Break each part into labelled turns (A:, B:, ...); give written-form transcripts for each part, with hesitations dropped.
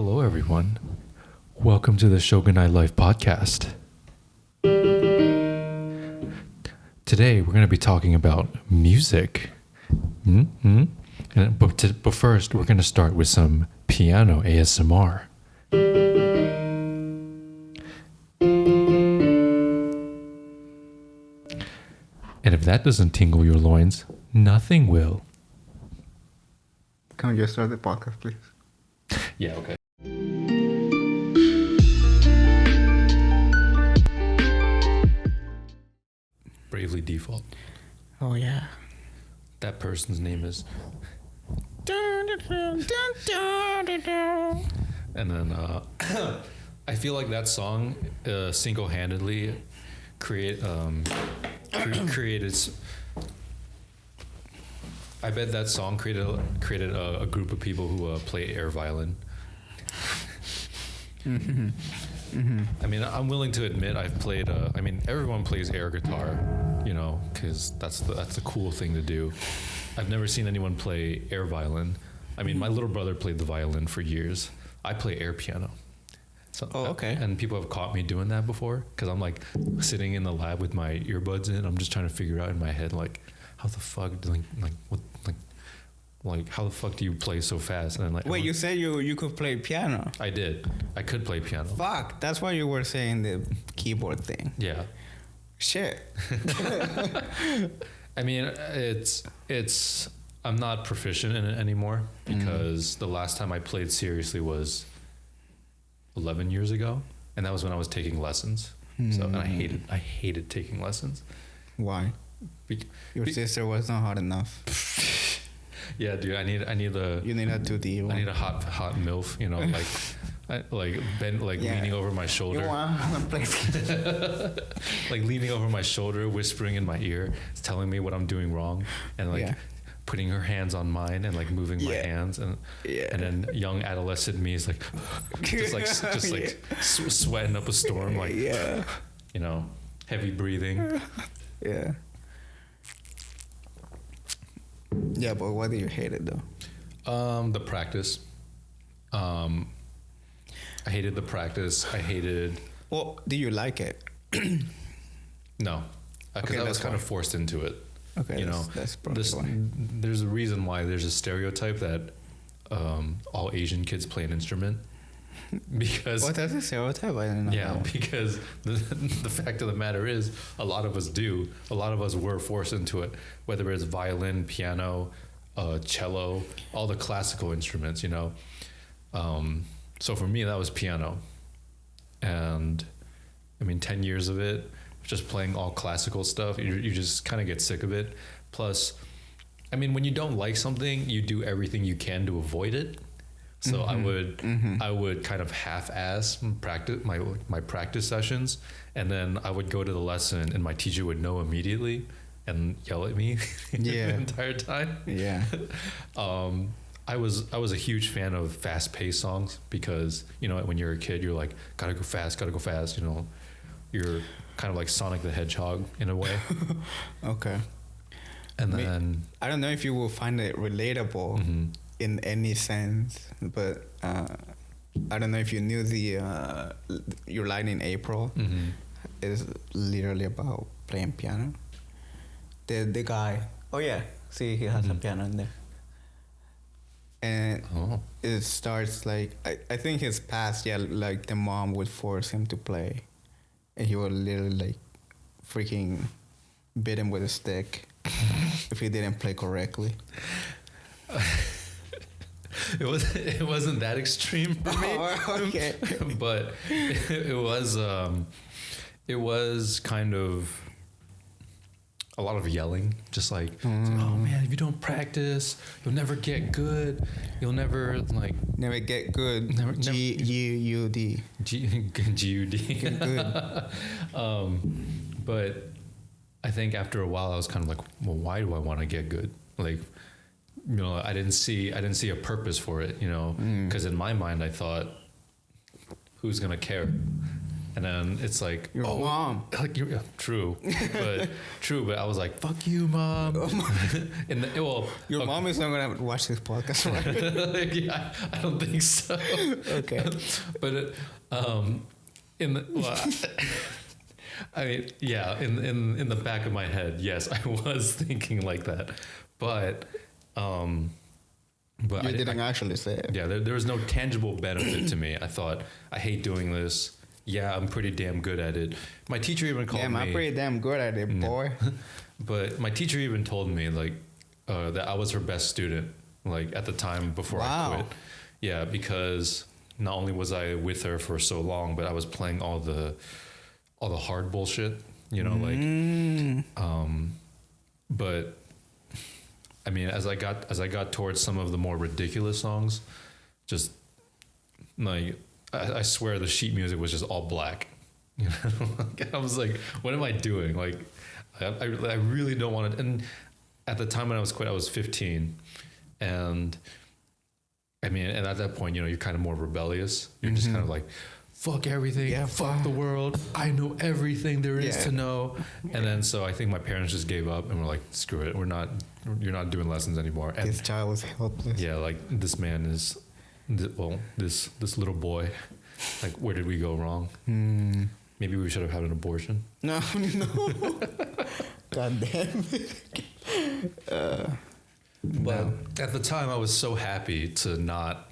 A: Hello, everyone. Welcome to the Shouganai Life podcast. Today, we're going to be talking about music. But first, we're going to start with some piano ASMR. And if that doesn't tingle your loins, nothing will.
B: Can we just start the podcast, please?
A: Yeah, okay. Bravely Default.
B: Oh, yeah.
A: That person's name is... And then I feel like that song single-handedly created... I bet that song created a group of people who play air violin.
B: Mm-hmm. Mm-hmm.
A: I mean, I'm willing to admit I've played. Everyone plays air guitar, because that's the cool thing to do. I've never seen anyone play air violin. I mean, my little brother played the violin for years. I play air piano. So,
B: okay.
A: And people have caught me doing that before because I'm like sitting in the lab with my earbuds in. I'm just trying to figure out in my head like how the fuck how the fuck do you play so fast? And then
B: wait, you said you could play piano?
A: I did. I could play piano.
B: Fuck, that's why you were saying the keyboard thing.
A: Yeah.
B: Shit.
A: I mean, it's I'm not proficient in it anymore because the last time I played seriously was 11 years ago, and that was when I was taking lessons. So, and I hated taking lessons.
B: Why? Your sister was not hot enough.
A: Yeah, dude, I need a.
B: You need a 2D.
A: I need a hot MILF, leaning over my shoulder.
B: You want to play?
A: Like leaning over my shoulder, whispering in my ear, telling me what I'm doing wrong, and putting her hands on mine and like moving my hands, and then young adolescent me is like, sweating up a storm, heavy breathing.
B: Yeah. Yeah, but why do you hate it though?
A: The practice. I hated the practice.
B: Well, do you like it?
A: No, because I was kind of forced into it.
B: Okay, that's probably why.
A: There's a reason why there's a stereotype that all Asian kids play an instrument. Because
B: what, that's a stereotype? I didn't know.
A: Yeah, because the fact of the matter is, a lot of us do. A lot of us were forced into it, whether it's violin, piano, cello, all the classical instruments. So for me, that was piano, and 10 years of it, just playing all classical stuff, you just kind of get sick of it. Plus, when you don't like something, you do everything you can to avoid it. So I would kind of half-ass practice my practice sessions, and then I would go to the lesson, and my teacher would know immediately and yell at me the entire time. Yeah. I was a huge fan of fast-paced songs because when you're a kid, you're like gotta go fast. You're kind of like Sonic the Hedgehog in a way. Okay. And then
B: I don't know if you will find it relatable. In any sense, but I don't know if you knew Your Line in April is literally about playing piano. The guy, see, he has a piano in there, and it starts like I think his past, like the mom would force him to play, and he would literally like freaking beat him with a stick if he didn't play correctly.
A: It wasn't that extreme for me.
B: Oh, okay.
A: But it was kind of a lot of yelling, just like, oh man, if you don't practice, you'll never get good. You'll never
B: never get good. G-U-D.
A: G-U-D.
B: Get good.
A: But I think after a while I was kind of like, well, why do I want to get good? Like, I didn't see a purpose for it, because in my mind I thought, who's gonna care? And then it's like,
B: Your mom.
A: like you're true, but I was like, fuck you, mom. And
B: Your mom is not gonna watch this podcast, right?
A: yeah, I don't think so.
B: Okay.
A: But I mean, yeah, in the back of my head, yes, I was thinking like that, but
B: You didn't actually say it.
A: yeah, there was no tangible benefit to me. I thought, I hate doing this. Yeah, I'm pretty damn good at it. My teacher even called me.
B: I'm pretty damn good at it, boy.
A: But my teacher even told me like that I was her best student, like at the time before I quit. Yeah, because not only was I with her for so long, but I was playing all the hard bullshit, you know, like but I mean, as I got towards some of the more ridiculous songs, just like I swear the sheet music was just all black. You know, I was like, what am I doing? Like, I really don't want to. And at the time when I was quit, I was 15, and I mean, and at that point, you know, you're kind of more rebellious. You're just kind of like, fuck everything, fuck the world. I know everything there is to know. And then so I think my parents just gave up and were like, screw it, you're not doing lessons anymore. And
B: this child was helpless.
A: yeah, like this man is, well, this little boy, like where did we go wrong? Maybe we should have had an abortion.
B: No. God damn it.
A: But at the time, I was so happy to not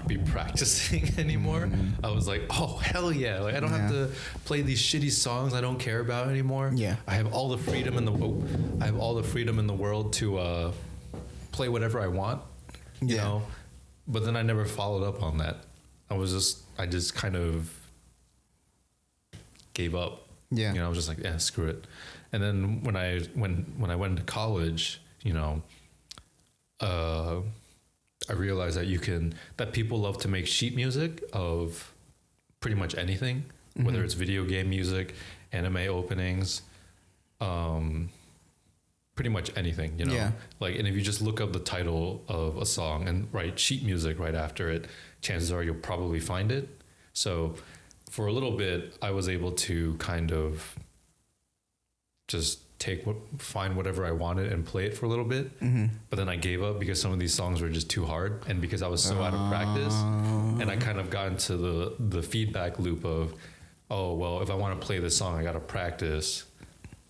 A: be practicing anymore. I was like, oh hell yeah, like I don't have to play these shitty songs I don't care about anymore. I have all the freedom in the world to play whatever I want, you know. But then I never followed up on that. I just kind of gave up. You know, I was just like, yeah, screw it. And then when I went to college, you know, I realized that people love to make sheet music of pretty much anything, whether it's video game music, anime openings, pretty much anything, you know. Like, and if you just look up the title of a song and write sheet music right after it, chances are you'll probably find it. So for a little bit, I was able to kind of just find whatever I wanted and play it for a little bit. But then I gave up because some of these songs were just too hard, and because I was so out of practice, and I kind of got into the feedback loop of, oh, well, if I want to play this song, I got to practice,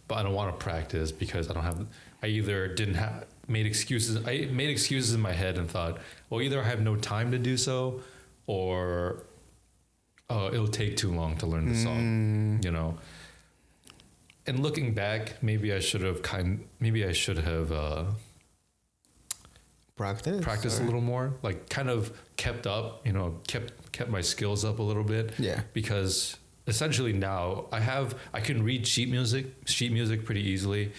A: but I don't want to practice because I either made excuses in my head and thought, well, either I have no time to do so, or it'll take too long to learn the song, you know. And looking back, maybe I should have practiced a little more, like kind of kept up, you know, kept my skills up a little bit. Because essentially now I can read sheet music pretty easily.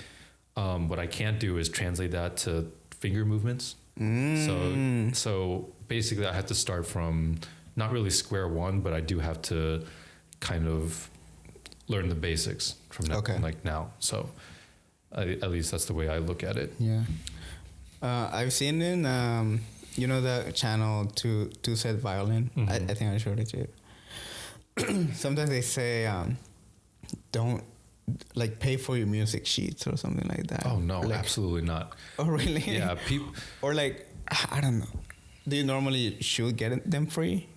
A: What I can't do is translate that to finger movements. So basically I have to start from not really square one, but I do have to kind of learn the basics from that, like now. So at least that's the way I look at it. I've
B: seen in you know the channel Two Set Violin. I think I showed it to you. Sometimes they say don't like pay for your music sheets or something like that.
A: Oh no,
B: like,
A: absolutely not.
B: Oh really?
A: Yeah,
B: or like, I don't know, do you normally should get them free?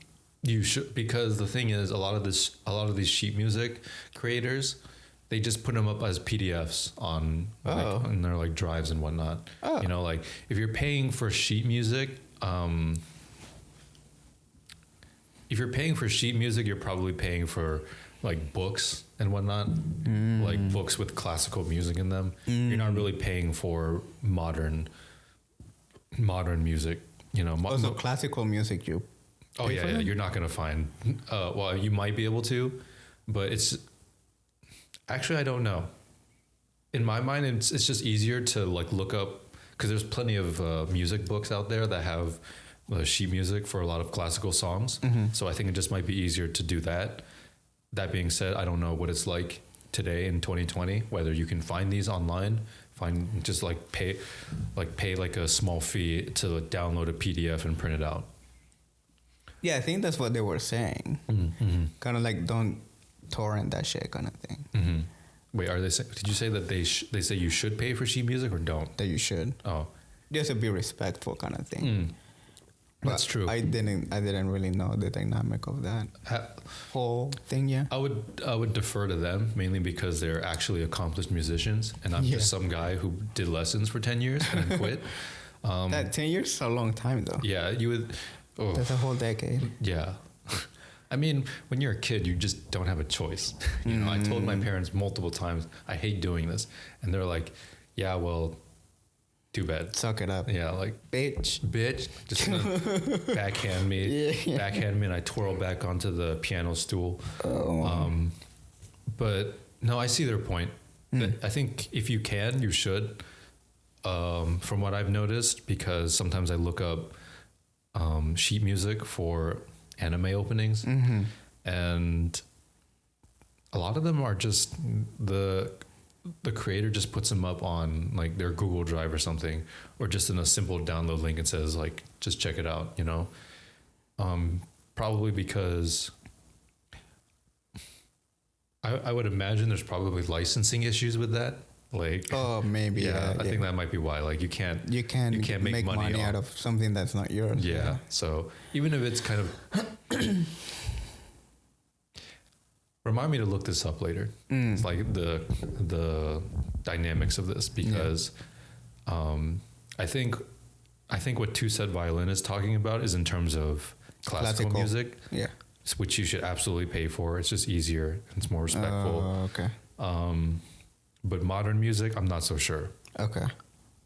A: You should, because the thing is, a lot of these sheet music creators, they just put them up as PDFs on their like drives and whatnot. You know, like if you're paying for sheet music, you're probably paying for like books and whatnot, like books with classical music in them. You're not really paying for modern music. You know,
B: also classical music you.
A: Oh yeah, you're not gonna find. Well, you might be able to, but it's actually, I don't know. In my mind, it's just easier to like look up, because there's plenty of music books out there that have sheet music for a lot of classical songs. So I think it just might be easier to do that. That being said, I don't know what it's like today in 2020, whether you can find these online. Just like pay like a small fee to download a PDF and print it out.
B: Yeah, I think that's what they were saying.
A: Mm-hmm.
B: Kind of like don't torrent that shit kind of thing.
A: Mm-hmm. Wait, did you say that they say you should pay for sheet music or don't?
B: That you should.
A: Oh,
B: Just to be respectful kind of thing.
A: mm. That's true.
B: I didn't really know the dynamic of that whole thing. Yeah.
A: I would defer to them mainly because they're actually accomplished musicians, and I'm just some guy who did lessons for 10 years and then quit.
B: That 10 years is a long time though.
A: Yeah, you would. Oh,
B: that's a whole decade.
A: Yeah. I mean, when you're a kid, you just don't have a choice. You know, I told my parents multiple times, I hate doing this. And they're like, yeah, well, too bad.
B: Suck it up.
A: Yeah, like, bitch. Just backhand me. Yeah. Backhand me, and I twirl back onto the piano stool. Oh. But, no, I see their point. I think if you can, you should. From what I've noticed, because sometimes I look up sheet music for anime openings, and a lot of them are just the creator just puts them up on like their Google Drive or something, or just in a simple download link and says like just check it out, you know. Probably because I would imagine there's probably licensing issues with that. Like, oh,
B: maybe.
A: Yeah, I think that might be why. Like, you can't make money
B: out of something that's not yours.
A: Yeah. So even if it's kind of remind me to look this up later. It's like the dynamics of this, because I think what Two Set Violin is talking about is in terms of classical music. Yeah. Which you should absolutely pay for. It's just easier. It's more respectful.
B: Okay.
A: But modern music, I'm not so sure.
B: Okay.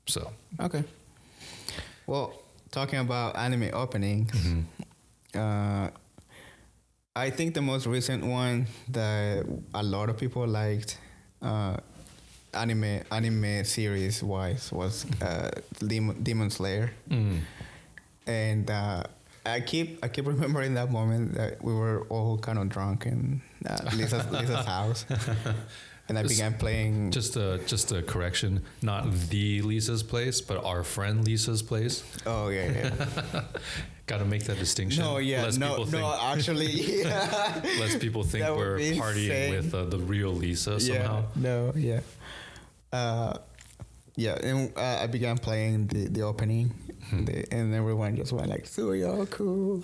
A: So.
B: Okay. Well, talking about anime openings, I think the most recent one that a lot of people liked, anime series wise, was Demon Slayer. And I keep remembering that moment that we were all kind of drunk in Lisa's house. And I began playing.
A: Just a correction, not the Lisa's place, but our friend Lisa's place.
B: Oh yeah.
A: Got to make that distinction.
B: No, yeah, actually, yeah.
A: Lest people think we're partying with the real Lisa somehow.
B: No, yeah. And I began playing the opening, and everyone just went like "Suyoku."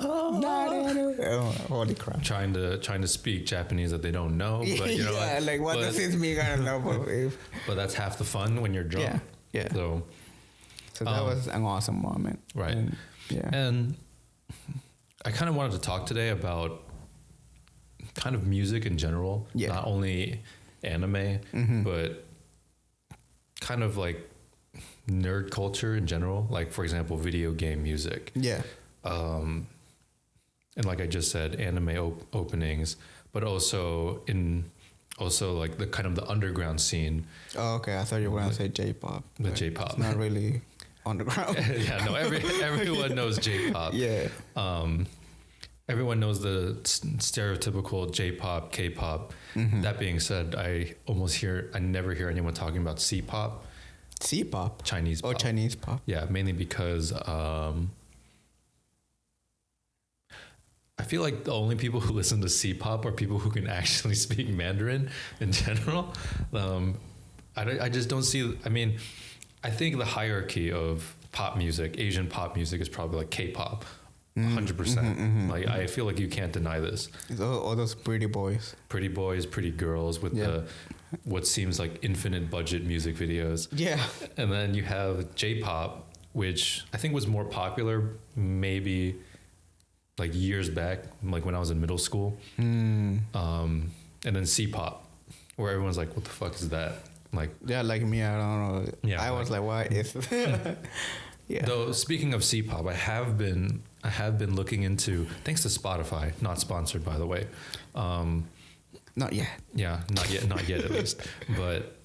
B: Holy crap!
A: Trying to speak Japanese that they don't know, but you know,
B: like what does this mean? I don't know.
A: But that's half the fun when you're drunk.
B: Yeah.
A: So
B: that was an awesome moment,
A: right? And I kind of wanted to talk today about kind of music in general, not only anime, but kind of like nerd culture in general, like for example video game music, and like I just said, anime openings, but also like the kind of the underground scene.
B: Oh, okay, I thought you were gonna say J-pop.
A: The J-pop,
B: it's not really underground.
A: Yeah, no, everyone knows J-pop. Everyone knows the stereotypical J-pop, K-pop. That being said, I never hear anyone talking about C-pop.
B: C-pop?
A: Chinese pop.
B: Oh, Chinese pop.
A: Yeah, mainly because I feel like the only people who listen to C-pop are people who can actually speak Mandarin in general. I just don't see, I mean, I think the hierarchy of pop music, Asian pop music, is probably like K-pop. 100%. Like I feel like you can't deny this.
B: All those pretty boys,
A: pretty girls with the what seems like infinite budget music videos. Yeah. And then you have J-pop, which I think was more popular maybe like years back, like when I was in middle school. And then C-pop, where everyone's like, "What the fuck is that?" Like,
B: like me, I don't know. Yeah, I was like, "What is?"
A: Yeah. Though speaking of C-pop, I have been looking into, thanks to Spotify, not sponsored by the way.
B: Not yet.
A: Yeah, not yet at least. But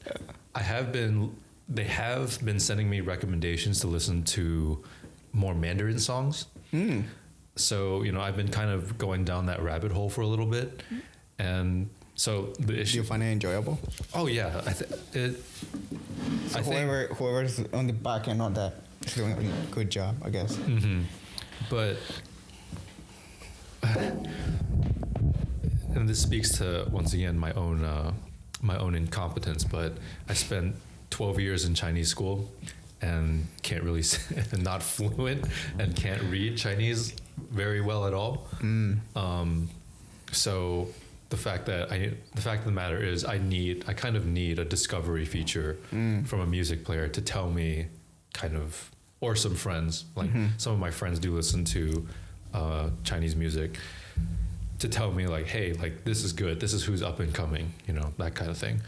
A: they have been sending me recommendations to listen to more Mandarin songs. So, you know, I've been kind of going down that rabbit hole for a little bit. And so the issue.
B: Do you find it enjoyable?
A: Oh yeah.
B: Whoever's on the back end on that is doing a good job, I guess.
A: But mean, this speaks to, once again, my own incompetence, but I spent 12 years in Chinese school and can't really not fluent and can't read Chinese very well at all. So the fact of the matter is I kind of need a discovery feature from a music player to tell me kind of, or some friends, like some of my friends do listen to Chinese music, to tell me like, hey, like this is good, this is who's up and coming, you know, that kind of thing.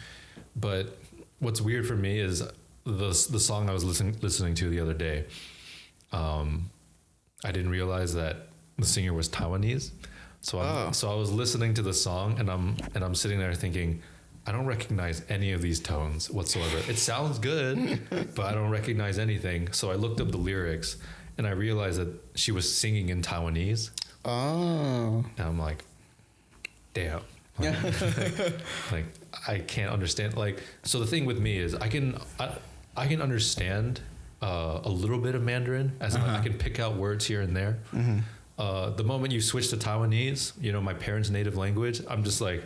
A: But what's weird for me is the song I was listening to the other day. I didn't realize that the singer was Taiwanese. So I was listening to the song and I'm sitting there thinking, I don't recognize any of these tones whatsoever. It sounds good, but I don't recognize anything. So I looked up the lyrics and I realized that she was singing in Taiwanese. Oh. And I'm like, damn. Like I can't understand. Like, so the thing with me is I can understand a little bit of Mandarin, as in, like, I can pick out words here and there. The moment you switch to Taiwanese, you know, my parents' native language, I'm just like,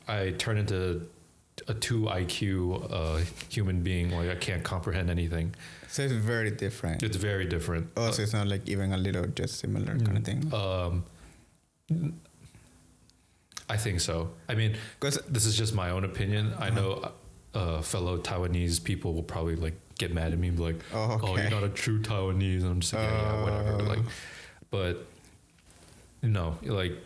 A: I turn into a 2 IQ human being. Like I can't comprehend anything.
B: So it's very different.
A: It's very different.
B: Oh, so it's not like even a little just similar kind of thing.
A: I think so. I mean, because this is just my own opinion. I know fellow Taiwanese people will probably like get mad at me and be like, "Oh, you're not a true Taiwanese." And I'm just like, yeah, whatever. Like, but you know, like.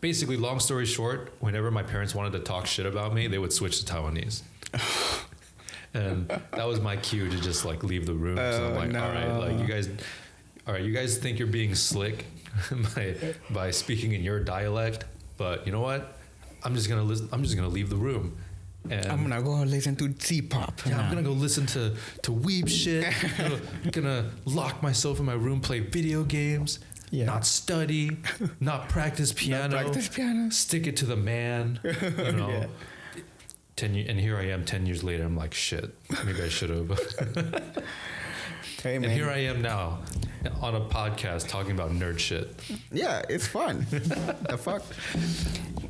A: Basically, long story short, whenever my parents wanted to talk shit about me, they would switch to Taiwanese. And that was my cue to just like leave the room. So I'm like, no. all right, you guys think you're being slick by speaking in your dialect, but you know what? I'm just gonna leave the room. And
B: I'm gonna go listen to C-pop.
A: Yeah, I'm gonna go listen to weeb shit. I'm gonna lock myself in my room, play video games. Yeah. Not study, not practice piano, stick it to the man, you know. Yeah. And here I am 10 years later, I'm like, shit, maybe I should have. Hey, man. And here I am now on a podcast talking about nerd shit.
B: Yeah, it's fun. The fuck?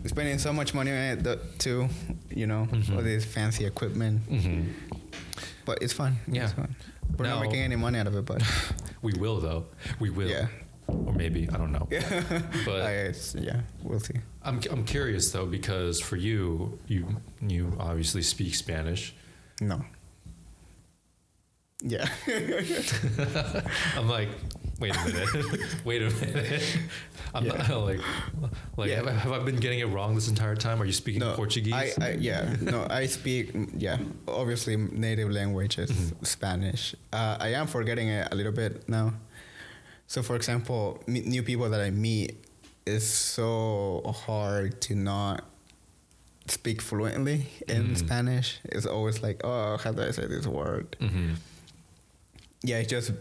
B: Spending so much money on it too, you know, all this fancy equipment. But it's fun.
A: Yeah.
B: It's fun. We're not making any money out of it, but
A: we will though. We will.
B: Yeah.
A: Or maybe, I don't know. But
B: yeah, we'll see.
A: I'm curious though, because for you obviously speak Spanish.
B: No. Yeah.
A: I'm like, wait a minute. I'm not like have I been getting it wrong this entire time? Are you speaking Portuguese?
B: I speak, obviously native language is Spanish. I am forgetting it a little bit now. So, for example, new people that I meet, it's so hard to not speak fluently in Spanish. It's always like, oh, how do I say this word? Yeah, it's just,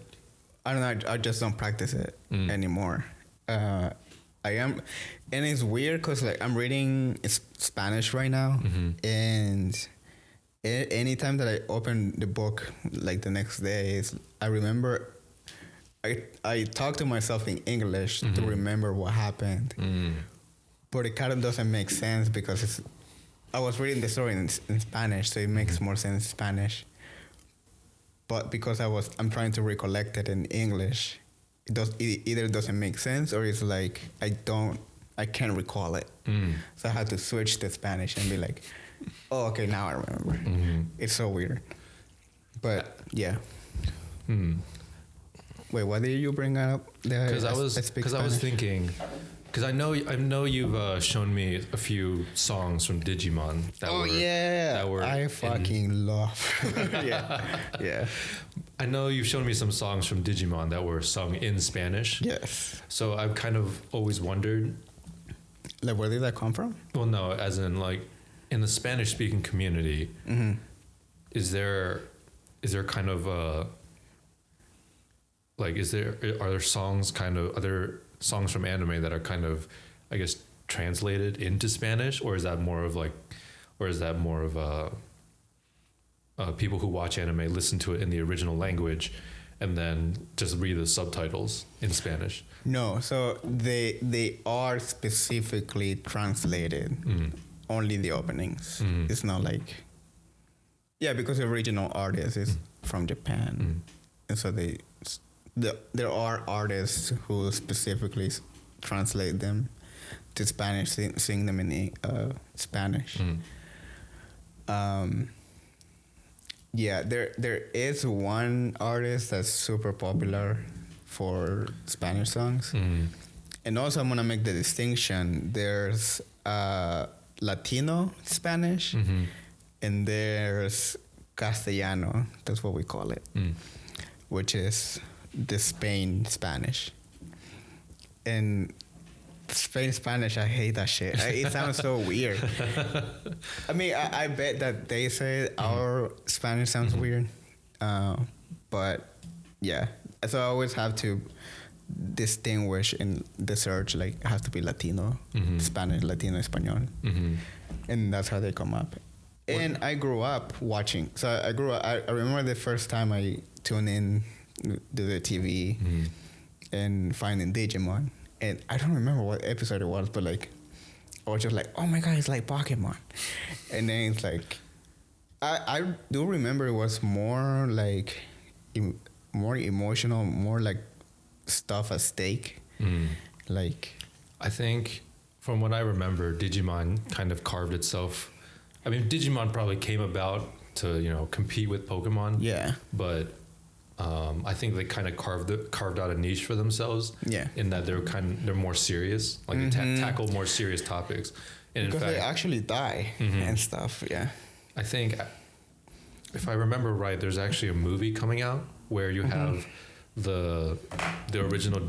B: I don't know, I just don't practice it anymore. I am, and it's weird because like I'm reading Spanish right now, and anytime that I open the book, like the next day, I remember... I talk to myself in English to remember what happened, but it kind of doesn't make sense because I was reading the story in Spanish, so it makes more sense in Spanish. But because I'm trying to recollect it in English, it either doesn't make sense or it's like I can't recall it. So I had to switch to Spanish and be like, oh, okay, now I remember. It's so weird, but yeah. Wait, what did you bring up?
A: Because I was thinking, because I know you've shown me a few songs from Digimon.
B: I fucking love. yeah.
A: I know you've shown me some songs from Digimon that were sung in Spanish.
B: Yes.
A: So I've kind of always wondered,
B: like, where did that come from?
A: Well, no, as in like in the Spanish-speaking community, is there kind of like, are there songs other songs from anime that are kind of, I guess, translated into Spanish, or is that more of people who watch anime listen to it in the original language and then just read the subtitles in Spanish?
B: No, so they are specifically translated. Only the openings. It's not like, because the original artist is from Japan, and so there are artists who specifically translate them to Spanish, sing them in Spanish. There is one artist that's super popular for Spanish songs, and also I'm gonna make the distinction. There's Latino Spanish, and there's Castellano. That's what we call it, which is the Spain Spanish. And Spain Spanish, I hate that shit. It sounds so weird. I mean, I bet that they say our Spanish sounds weird, but yeah. So I always have to distinguish in the search, like it has to be Latino, Spanish, Latino, Español, and that's how they come up. And I grew up watching. So I remember the first time I tuned in to the TV and finding Digimon. And I don't remember what episode it was, but like I was just like, oh my god, it's like Pokemon. And then it's like I do remember it was more like more emotional, more like stuff at stake. Like
A: I think from what I remember, Digimon kind of carved itself. I mean, Digimon probably came about to compete with Pokemon.
B: Yeah.
A: But I think they kind of carved out a niche for themselves.
B: Yeah.
A: In that they're more serious, like they tackle more serious topics. And
B: because
A: in fact,
B: they actually die and stuff. Yeah.
A: I think, if I remember right, there's actually a movie coming out where you have the original.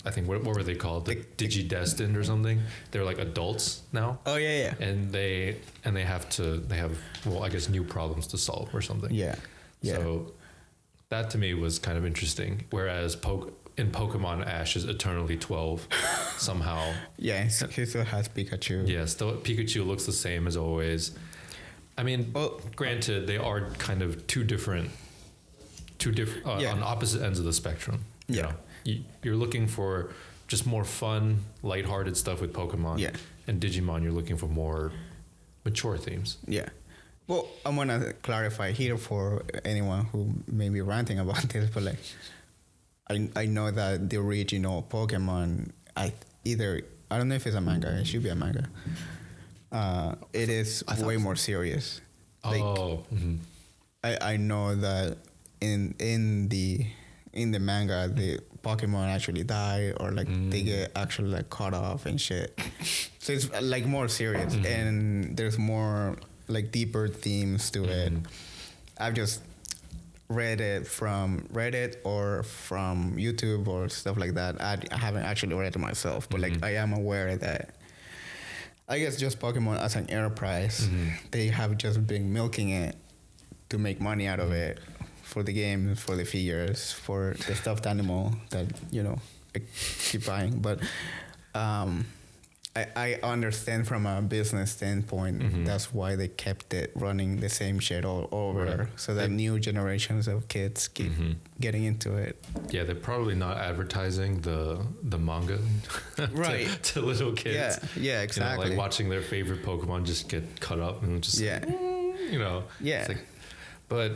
A: I think what were they called? The Digidestined or something. They're like adults now.
B: Oh yeah.
A: And they have well, I guess new problems to solve or something.
B: Yeah.
A: So that to me was kind of interesting. Whereas in Pokemon, Ash is eternally 12 somehow.
B: Yeah, he still has Pikachu.
A: Yeah, still Pikachu looks the same as always. I mean, granted, they are kind of two different on opposite ends of the spectrum.
B: Yeah.
A: You're looking for just more fun, lighthearted stuff with Pokemon.
B: Yeah.
A: And Digimon, you're looking for more mature themes.
B: Yeah. Well, I'm going to clarify here for anyone who may be ranting about this, but like, I know that the original Pokemon, I don't know if it's a manga, it should be a manga. It is way more serious. Like, I know that in the manga, the Pokemon actually die or like they get actually like cut off and shit. So it's like more serious and there's more like deeper themes to it. I've just read it from Reddit or from YouTube or stuff like that. I haven't actually read it myself, but like I am aware that I guess just Pokemon as an enterprise, they have just been milking it to make money out of it. For the game, for the figures, for the stuffed animal that I keep buying, but I understand from a business standpoint that's why they kept it running the same shit all over, so that new generations of kids keep getting into it.
A: Yeah, they're probably not advertising the manga to little kids.
B: Yeah, exactly.
A: Like watching their favorite Pokemon just get cut up and just it's like, but.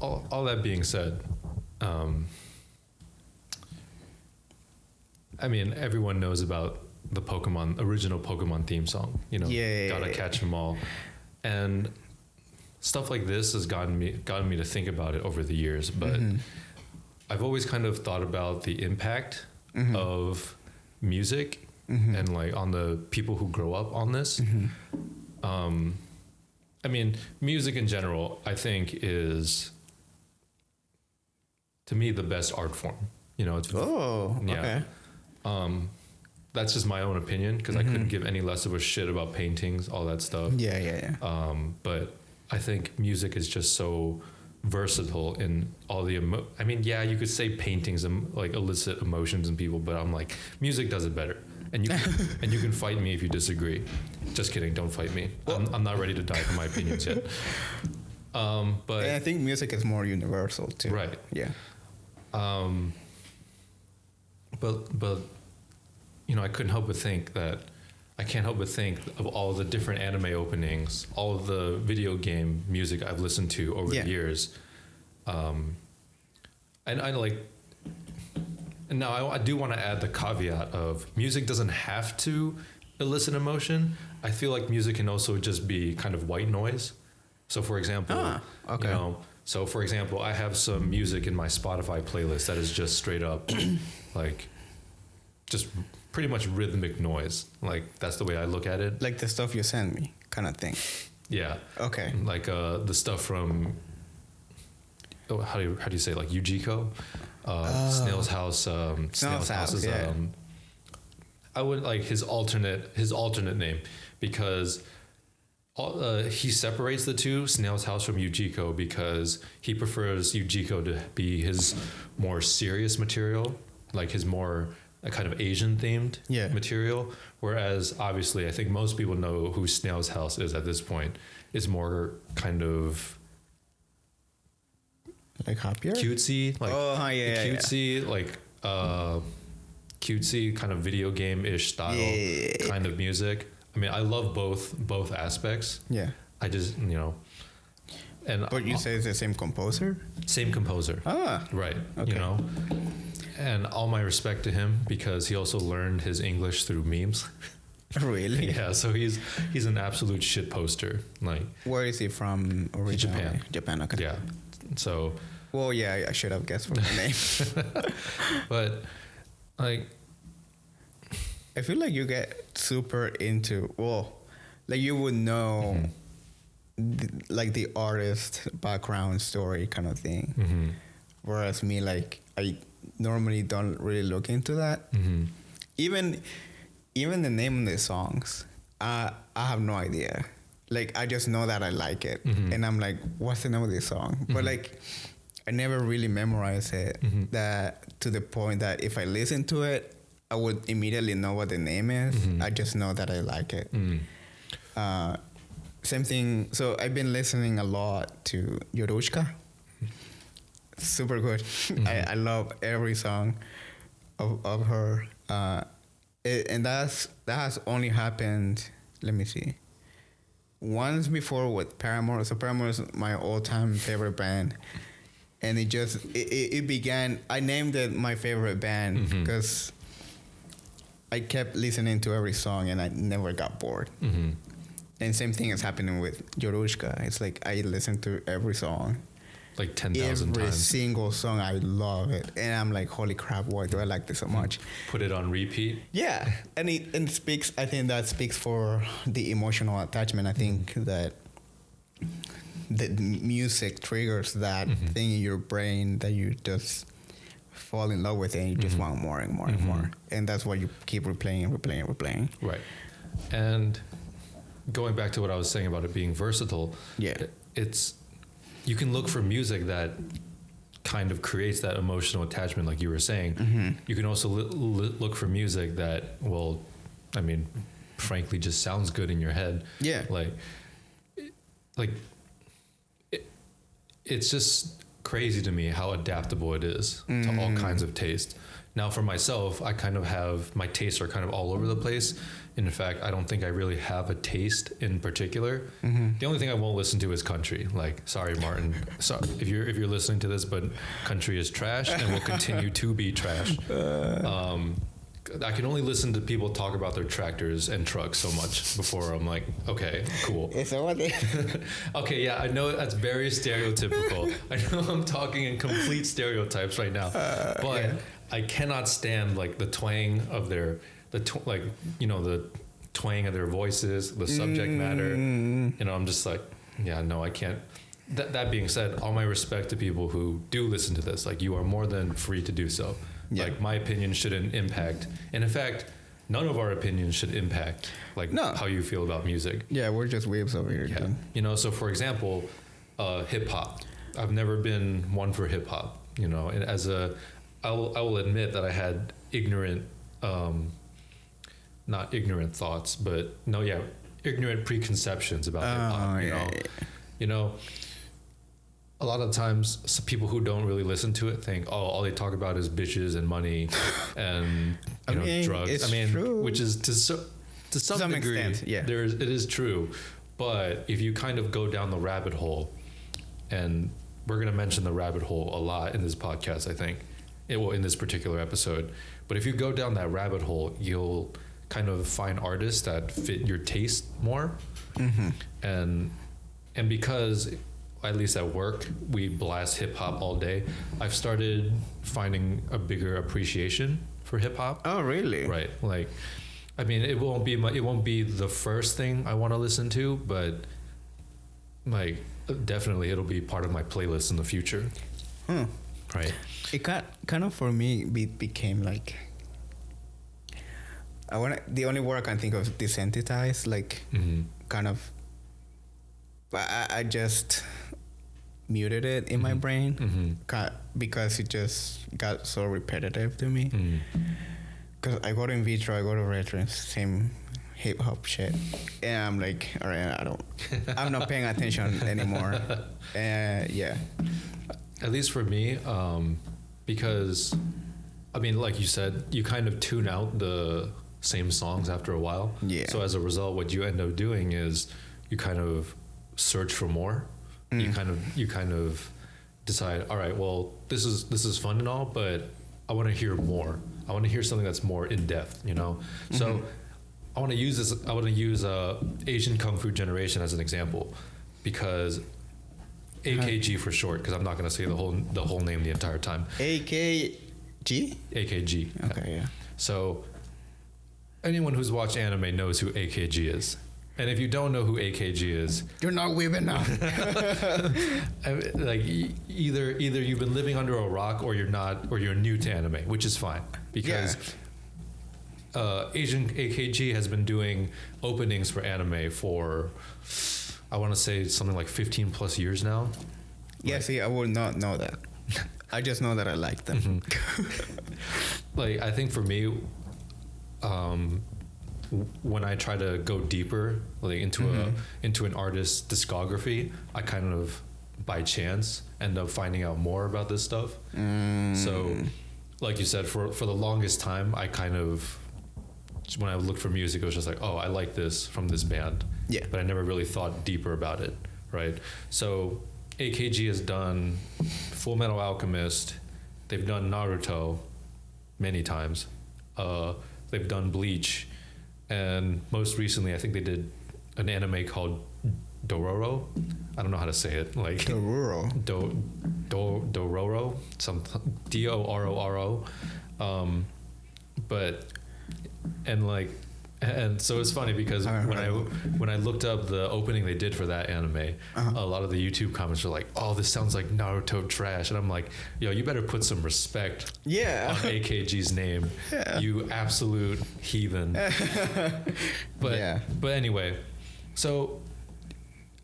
A: All that being said, I mean, everyone knows about the original Pokemon theme song, gotta catch them all. And stuff like this has gotten me to think about it over the years, but I've always kind of thought about the impact of music and like on the people who grow up on this. I mean, music in general, I think is, to me, the best art form.
B: Okay.
A: That's just my own opinion because I couldn't give any less of a shit about paintings, all that stuff.
B: Yeah.
A: But I think music is just so versatile in all the I mean, yeah, you could say paintings like elicit emotions in people, but I'm like, music does it better. And you can fight me if you disagree. Just kidding, don't fight me. I'm not ready to die for my opinions yet. But
B: I think music is more universal too.
A: Right.
B: Yeah.
A: But you know, I can't help but think of all the different anime openings, all of the video game music I've listened to over the years. And I like, and now I do want to add the caveat of music doesn't have to elicit emotion. I feel like music can also just be kind of white noise. So for example, you know, so for example, I have some music in my Spotify playlist that is just straight up like just pretty much rhythmic noise. Like that's the way I look at it.
B: Like the stuff you send me kind of thing.
A: Yeah.
B: Okay.
A: Like the stuff from how do you say it? Like Uchiko, Snail's House. Snail's House is I would like his alternate name because he separates the two, Snail's House from Uchiko, because he prefers Uchiko to be his more serious material, like his more kind of Asian themed material. Whereas obviously I think most people know who Snail's House is at this point. It's more kind of
B: like happier,
A: cutesy, like cutesy, like cutesy kind of video game-ish style kind of music. I mean, I love both aspects. Yeah. I just, you know, and
B: but you say it's the same composer?
A: Same composer. Right. Okay. You know, and all my respect to him because he also learned his English through memes.
B: Really?
A: Yeah. So he's an absolute shit poster. Like,
B: where is he from originally?
A: Japan.
B: Okay.
A: Yeah. So.
B: Well, yeah, I should have guessed from the name.
A: But like,
B: I feel like you get super into, like you would know like the artist background story kind of thing. Mm-hmm. Whereas me, like, I normally don't really look into that. Mm-hmm. Even the name of the songs, I have no idea. Like, I just know that I like it. Mm-hmm. And I'm like, what's the name of this song? Mm-hmm. But like, I never really memorized it that to the point that if I listen to it, I would immediately know what the name is. Mm-hmm. I just know that I like it. Mm. Same thing. So I've been listening a lot to Yorushka. Super good. Mm-hmm. I love every song of her. And that has only happened, let me see, once before with Paramore. So Paramore is my all-time favorite band. And it began, I named it my favorite band because I kept listening to every song and I never got bored. Mm-hmm. And same thing is happening with Yorushka. It's like I listen to every song.
A: Like 10,000 times.
B: Every single song, I love it. And I'm like, holy crap, why do I like this so much?
A: Put it on repeat?
B: Yeah. And it speaks, I think that speaks for the emotional attachment. I think that the music triggers that thing in your brain that you just fall in love with it and you just want more and more and more. And that's why you keep replaying.
A: Right. And going back to what I was saying about it being versatile, it's you can look for music that kind of creates that emotional attachment like you were saying. Mm-hmm. You can also look for music that, well, I mean, frankly, just sounds good in your head. Yeah. It's just crazy to me how adaptable it is to all kinds of taste. Now, for myself, I kind of have, my tastes are kind of all over the place. In fact, I don't think I really have a taste in particular. Mm-hmm. The only thing I won't listen to is country. Like, sorry, Martin. So if you're listening to this, but country is trash and will continue to be trash. I can only listen to people talk about their tractors and trucks so much before I'm like, okay, cool. Okay, yeah, I know that's very stereotypical. I know I'm talking in complete stereotypes right now, but I cannot stand like the twang of the twang of their voices, the subject matter. You know, I'm just like, yeah, no, I can't. That being said, all my respect to people who do listen to this. Like, you are more than free to do so. Yeah. Like, my opinion shouldn't impact, and in fact, none of our opinions should impact how you feel about music.
B: Yeah, we're just waves over here.
A: Yeah. You know, so for example, hip hop. I've never been one for hip hop. You know, and I will admit that I had ignorant, not ignorant thoughts, but ignorant preconceptions about hip hop. You know, a lot of times people who don't really listen to it think, oh, all they talk about is bitches and money and drugs.
B: It's true.
A: Which is to some degree,
B: extent, yeah.
A: it is true. But if you kind of go down the rabbit hole, and we're going to mention the rabbit hole a lot in this podcast, I think, in this particular episode. But if you go down that rabbit hole, you'll kind of find artists that fit your taste more.
B: Mm-hmm.
A: And because, at least at work, we blast hip hop all day, I've started finding a bigger appreciation for hip hop.
B: Oh, really?
A: Right. Like, I mean, it won't be the first thing I want to listen to, but like definitely it'll be part of my playlist in the future. Right.
B: It kind of for me became like, the only word I can think of, desensitized, like kind of. I just muted it in my brain because it just got so repetitive to me. Because I go to in vitro, I go to retro, same hip hop shit, and I'm like, all right, I'm not paying attention anymore. Yeah.
A: At least for me, because I mean, like you said, you kind of tune out the same songs after a while.
B: Yeah.
A: So as a result, what you end up doing is you kind of search for more. You kind of decide, all right, well, this is fun and all, but I want to hear more. I want to hear something that's more in depth, So I want to use Asian Kung Fu Generation as an example, because AKG for short, because I'm not going to say the whole name the entire time.
B: AKG.
A: AKG.
B: Okay, yeah.
A: So anyone who's watched anime knows who AKG is. And if you don't know who AKG is,
B: you're not weeb enough.
A: Like either you've been living under a rock, or you're not, or you're new to anime, which is fine, because Asian AKG has been doing openings for anime for, I want to say something like 15 plus years now.
B: Yeah, see, I would not know that. I just know that I like them.
A: Like, I think for me, when I try to go deeper, like into an artist's discography, I kind of by chance end up finding out more about this stuff. So, like you said, for the longest time, I kind of, when I looked for music, it was just like, oh, I like this from this band.
B: Yeah.
A: But I never really thought deeper about it, right? So AKG has done Full Metal Alchemist. They've done Naruto many times. They've done Bleach. And most recently, I think they did an anime called Dororo. I don't know how to say it. Like
B: Dororo.
A: Dororo. Some Dororo. And so it's funny because when I looked up the opening they did for that anime, a lot of the YouTube comments were like, "Oh, this sounds like Naruto trash," and I'm like, "Yo, you better put some respect on AKG's name, you absolute heathen." But anyway, so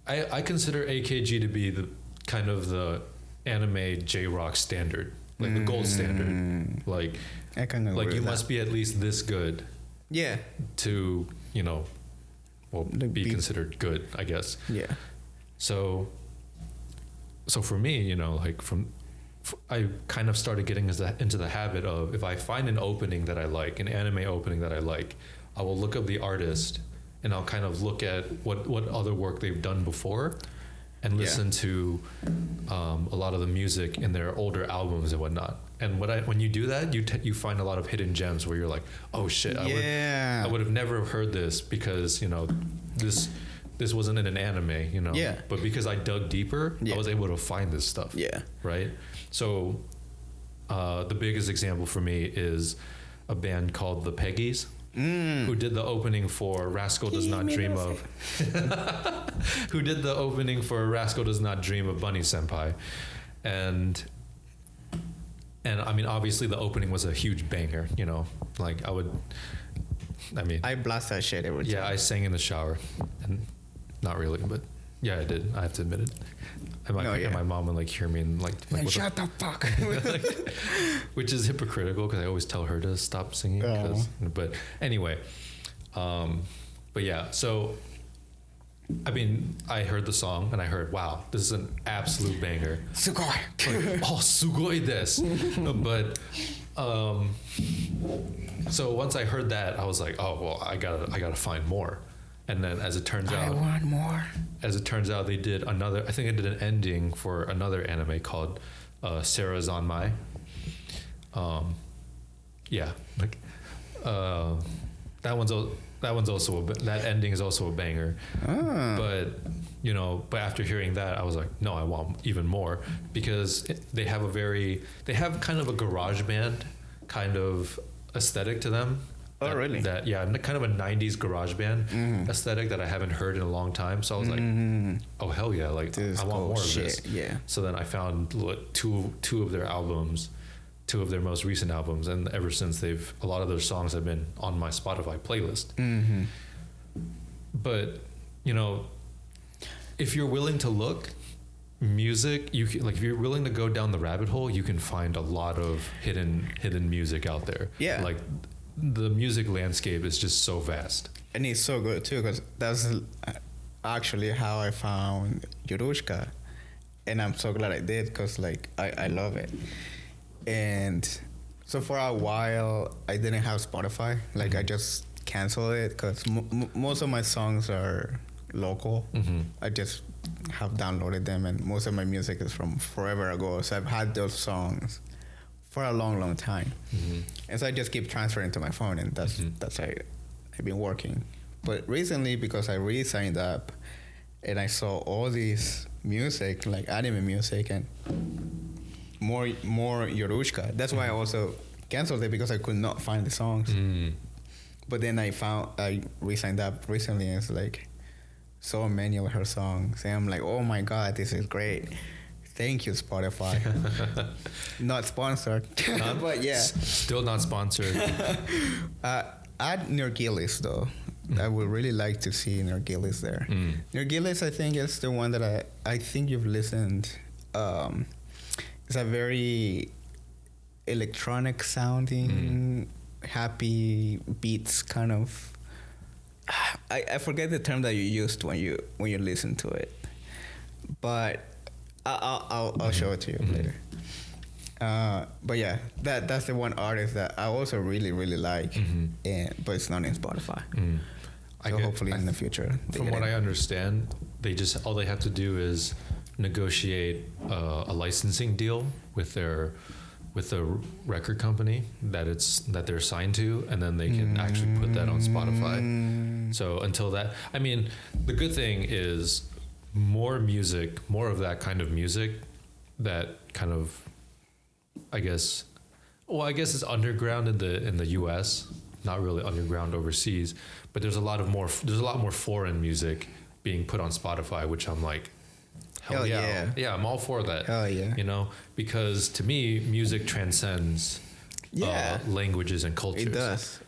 A: I consider AKG to be the kind of the anime J-rock standard, like the gold standard. Like
B: I can agree with
A: you
B: that.
A: must be at least this good.
B: Yeah.
A: To, be considered good, I guess.
B: Yeah.
A: So for me, I kind of started getting into the habit of, if I find an opening that I like, an anime opening that I like, I will look up the artist and I'll kind of look at what other work they've done before, and listen to a lot of the music in their older albums and whatnot. And when you do that, you find a lot of hidden gems where you're like, oh shit, I would have never heard this because this wasn't in an anime, But because I dug deeper, I was able to find this stuff.
B: Yeah.
A: Right. So the biggest example for me is a band called the Peggys. Who did the opening for Rascal Does Not Dream of who did the opening for Rascal Does Not Dream of Bunny Senpai. And I mean, obviously the opening was a huge banger, like I
B: blast that shit every time.
A: Yeah, I sang in the shower, and not really, but yeah, I did. I have to admit it. And my mom would hear me and
B: shut the fuck.
A: Which is hypocritical because I always tell her to stop singing. But anyway, but yeah. So I mean, I heard the song and I heard, wow, this is an absolute banger.
B: Sugoi.
A: Like, oh, sugoi desu. But so once I heard that, I was like, oh well, I gotta find more. And then as it turns out,
B: I want more.
A: As it turns out, they did another. I think they did an ending for another anime called Sarah's on My. Yeah, like that one's also that ending is also a banger. But but after hearing that, I was like, no, I want even more, because they have kind of a garage band kind of aesthetic to them.
B: Oh, really?
A: That kind of a 90s garage band aesthetic that I haven't heard in a long time. So I was like, oh hell yeah, like I want more of this.
B: Yeah.
A: So then I found two of their albums, two of their most recent albums, and ever since a lot of their songs have been on my Spotify playlist. But if you're willing to look, music, you can, like, if you're willing to go down the rabbit hole, you can find a lot of hidden music out there.
B: Yeah.
A: Like, the music landscape is just so vast.
B: And it's so good too, because that's actually how I found Yorushka. And I'm so glad I did, because like I love it. And so for a while I didn't have Spotify. Like I just canceled it, because most of my songs are local. I just have downloaded them, and most of my music is from forever ago. So I've had those songs for a long time. And so I just keep transferring to my phone, and that's how I've been working. But recently, because I re-signed up and I saw all these music, like anime music and more Yorushka, that's why I also canceled it, because I could not find the songs. But then I re-signed up recently, and it's like so many of her songs, and I'm like, oh my god, this is great. Thank you, Spotify. Not sponsored. But yeah.
A: Still not sponsored.
B: Add Nergilis, though. I would really like to see Nergilis there. Nergilis, I think, is the one that I think you've listened. It's a very electronic sounding, happy beats kind of. I forget the term that you used when you listen to it. But I'll show it to you later. But yeah, that's the one artist that I also really like, but it's not in Spotify. So hopefully in the future.
A: From what I understand, all they have to do is negotiate a licensing deal with the record company that they're signed to, and then they can actually put that on Spotify. So until that, I mean, the good thing is more of that kind of music, that kind of, I guess it's underground in the US, not really underground overseas, but there's a lot more foreign music being put on Spotify, which I'm like, hell yeah. Yeah, I'm all for that.
B: Hell yeah.
A: Because to me, music transcends languages and cultures.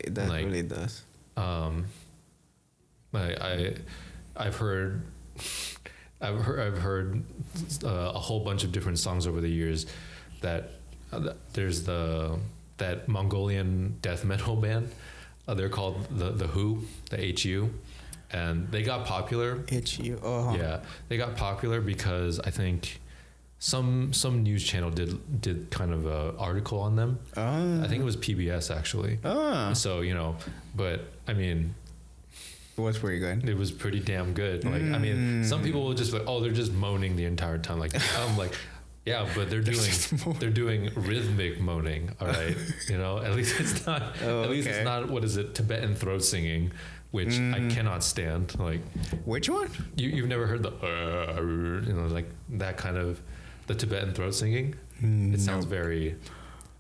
B: It does, like, really does.
A: I've heard a whole bunch of different songs over the years that there's that Mongolian death metal band. They're called the Who, the HU, and they got popular.
B: HU,
A: yeah, they got popular because I think some news channel did kind of a article on them. I think it was PBS actually. So but I mean,
B: it was pretty good.
A: It was pretty damn good. Like, I mean, some people will just be like, oh, they're just moaning the entire time. Like, I'm like, yeah, but they're doing rhythmic moaning. All right, at least it's not. Least it's not. What is it? Tibetan throat singing, which I cannot stand. Like,
B: which one?
A: You've never heard the like that kind of the Tibetan throat singing? It sounds very.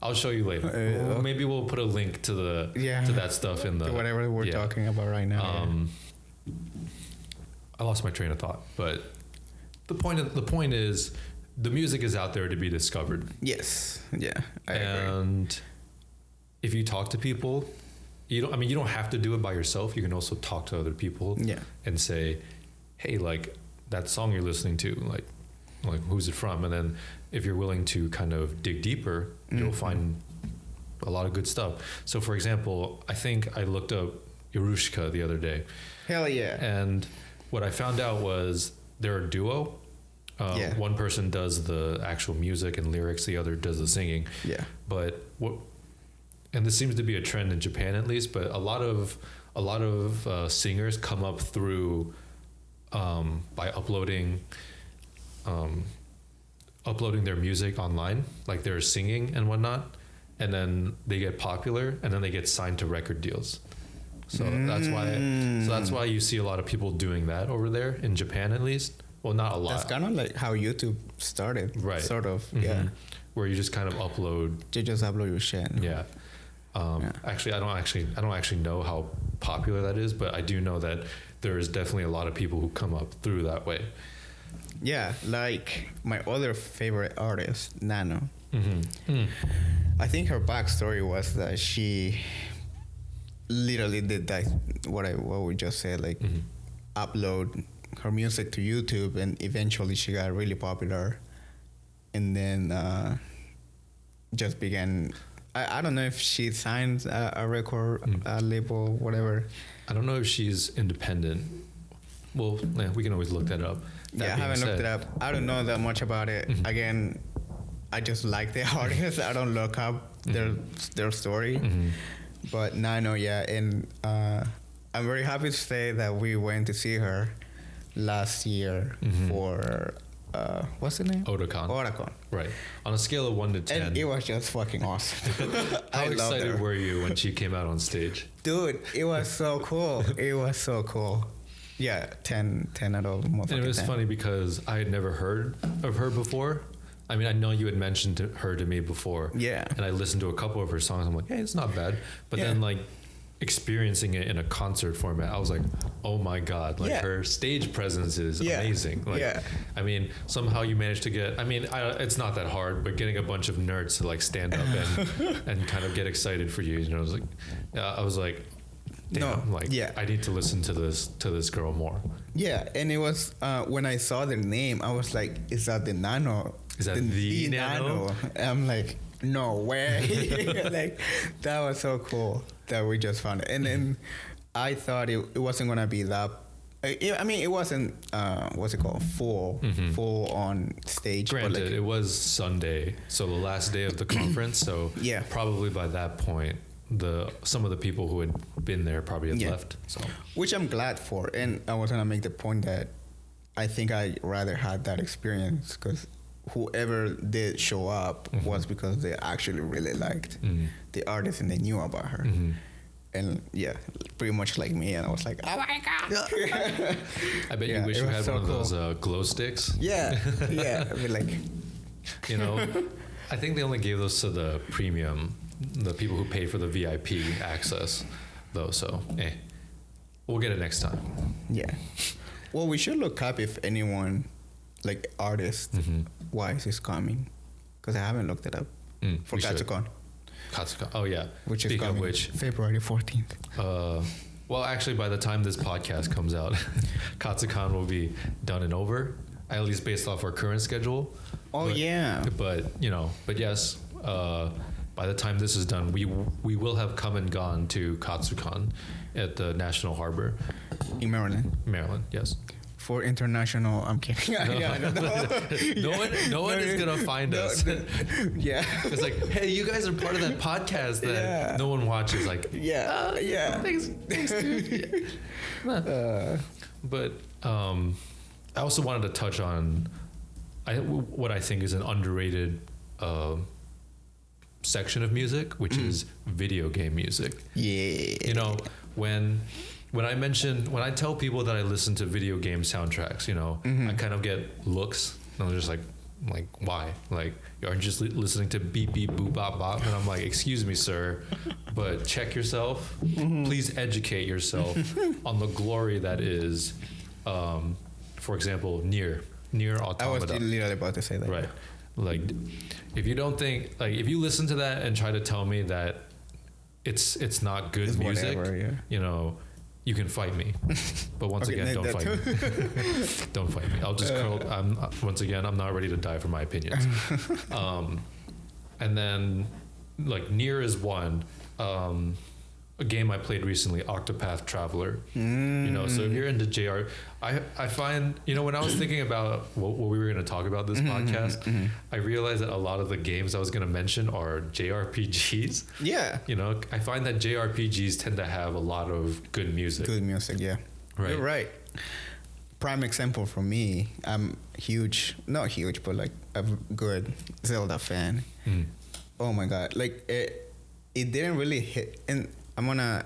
A: I'll show you later. Maybe we'll put a link to to that stuff in the
B: whatever we're talking about right now.
A: I lost my train of thought, but the point is the music is out there to be discovered.
B: Yes. Yeah. I agree.
A: And if you talk to people, you don't have to do it by yourself. You can also talk to other people.
B: Yeah.
A: And say, hey, like that song you're listening to, like who's it from? And then if you're willing to kind of dig deeper, you'll find a lot of good stuff. So for example, I think I looked up Yorushka the other day.
B: Hell yeah.
A: And what I found out was they're a duo. One person does the actual music and lyrics, the other does the singing.
B: Yeah.
A: But and this seems to be a trend in Japan at least, but a lot of singers come up through by uploading their music online, like they're singing and whatnot, and then they get popular, and then they get signed to record deals. So that's why you see a lot of people doing that over there in Japan, at least. Well, not a lot.
B: That's kind of like how YouTube started,
A: right?
B: Sort of, yeah.
A: Where you just kind of upload.
B: You just upload your shit.
A: Yeah. Actually, I don't actually know how popular that is, but I do know that there is definitely a lot of people who come up through that way.
B: Yeah, like my other favorite artist, Nano. I think her backstory was that she literally did that. What we just said, like upload her music to YouTube, and eventually she got really popular, and then just began. I don't know if she signed a record label, whatever.
A: I don't know if she's independent. Well, yeah, we can always look that up.
B: I haven't looked it up. I don't know that much about it. Again, I just like the artist. I don't look up their story. But now I know, and I'm very happy to say that we went to see her last year for what's the name?
A: Otakon. Right. On a scale of 1 to 10.
B: And it was just fucking awesome.
A: How excited were you when she came out on stage?
B: Dude, it was so cool. It was so cool. Yeah, 10 out of most.
A: And it was
B: 10.
A: funny because I had never heard of her before. I mean, I know you had mentioned her to me before.
B: Yeah.
A: And I listened to a couple of her songs. I'm like, hey, it's not bad. But then like experiencing it in a concert format, I was like, oh my God, like her stage presence is amazing. Like, I mean, somehow you managed to get, I mean, it's not that hard, but getting a bunch of nerds to like stand up and kind of get excited for you, I was like, damn, I need to listen to this girl more. Yeah,
B: and it was when I saw the name, I was like, is that the Nano?
A: Is that the Nano?
B: I'm like, no way. Like, that was so cool that we just found it. And then I thought it wasn't gonna be that. I mean, it wasn't what's it called, full on stage.
A: Granted, it was Sunday, so the last day of the conference. So probably by that point, some of the people who had been there probably had left. So,
B: which I'm glad for, and I was gonna make the point that I think I rather had that experience because whoever did show up was because they actually really liked the artist and they knew about her. And pretty much like me, and I was like, oh my God.
A: I bet you wish you had one of those glow sticks.
B: Yeah. I mean, like,
A: I think they only gave those to the premium, the people who paid for the VIP access, though. So, we'll get it next time. Yeah.
B: Well, we should look up if anyone, like artist wise, is coming, because I haven't looked it up for Katsucon.
A: Oh yeah.
B: Which is coming February 14th.
A: Well, actually, by the time this podcast comes out, Katsucon will be done and over, at least based off our current schedule.
B: Oh,
A: But yes, by the time this is done, we will have come and gone to Katsucon at the National Harbor.
B: In Maryland.
A: Maryland, yes.
B: For international, I'm kidding.
A: No one is gonna find us.
B: Yeah,
A: it's like, hey, you guys are part of that podcast that no one watches. Like, thanks, dude. But I also wanted to touch on what I think is an underrated section of music, which is video game music.
B: Yeah,
A: when I tell people that I listen to video game soundtracks, I kind of get looks, and I'm just like why? Like, aren't you just listening to beep beep boop bop bop? And I'm like, excuse me, sir, but check yourself. Please educate yourself on the glory that is, for example, Nier Automata.
B: I was literally about to say that.
A: Right. Like, if you don't think, like, if you listen to that and try to tell me that it's not good music, whatever, you can fight me, but once again, don't fight me. Don't fight me. I'll just curl. I'm not ready to die for my opinions. And then, like, Nier is one. a game I played recently, Octopath Traveler. You know, so if you're into JR, I find, you know, when I was thinking about what we were going to talk about this podcast, I realized that a lot of the games I was going to mention are JRPGs.
B: Yeah.
A: You know, I find that JRPGs tend to have a lot of good music.
B: Good music, yeah.
A: Right.
B: You're right. Prime example for me, I'm not huge, but like a good Zelda fan. Oh my God. Like it didn't really hit. And I'm going to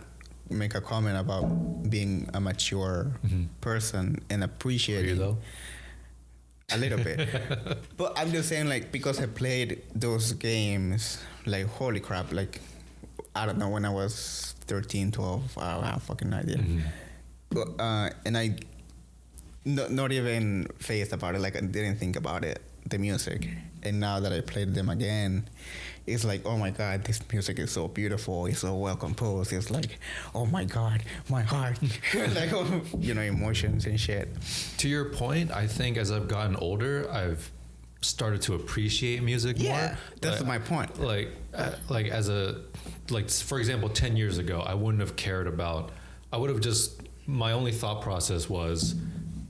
B: make a comment about being a mature person and appreciating.
A: Are you though?
B: A little bit. But I'm just saying, like, because I played those games, like, holy crap, like, I don't know, when I was 13, 12, I have fucking idea. But, and I not even phased about it, like, I didn't think about it, the music. And now that I played them again, it's like, oh my God, this music is so beautiful. It's so well composed. It's like, oh my God, my heart. Like, you know, emotions and shit.
A: To your point, I think as I've gotten older, I've started to appreciate music more.
B: Yeah, that's my point.
A: Like for example, 10 years ago, I wouldn't have cared about, my only thought process was,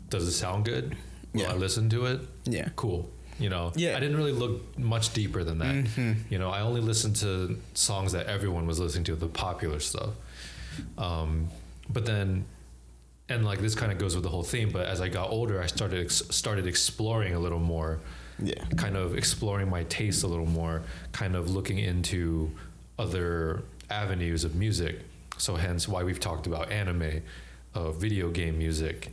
A: does it sound good? Will I listen to it?
B: Yeah.
A: Cool. You know,
B: yeah.
A: I didn't really look much deeper than that. You know, I only listened to songs that everyone was listening to, the popular stuff. But then, and like this kind of goes with the whole theme, but as I got older, I started exploring a little more, kind of exploring my taste a little more, kind of looking into other avenues of music. So hence why we've talked about anime, video game music,